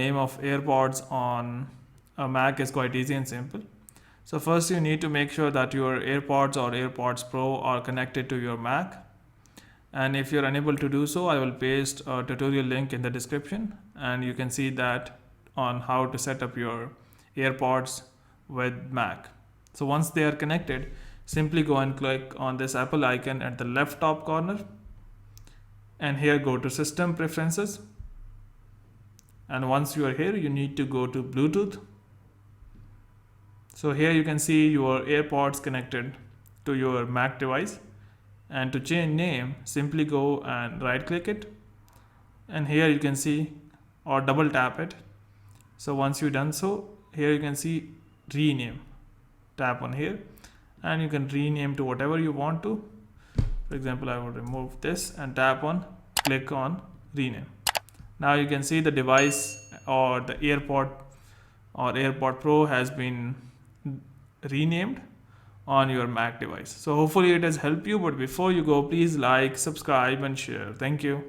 name of AirPods on a Mac is quite easy and simple. So first you need to make sure that your AirPods or AirPods Pro are connected to your Mac. And if you're unable to do so, I will paste a tutorial link in the description, and you can see that on how to set up your AirPods with Mac. So once they are connected, simply go and click on this Apple icon at the left top corner, and here go to System Preferences. And once you are here, you need to go to Bluetooth. So here you can see your AirPods connected to your Mac device. And to change name, simply go and right click it, and here you can see, or double tap it. So once you've done so, here you can see rename. Tap on here and you can rename to whatever you want to. For example, I will remove this and tap on, click on rename. Now you can see the device or the AirPod or AirPod Pro has been renamed on your Mac device. So hopefully it has helped you, but before you go, please like, subscribe and share. Thank you.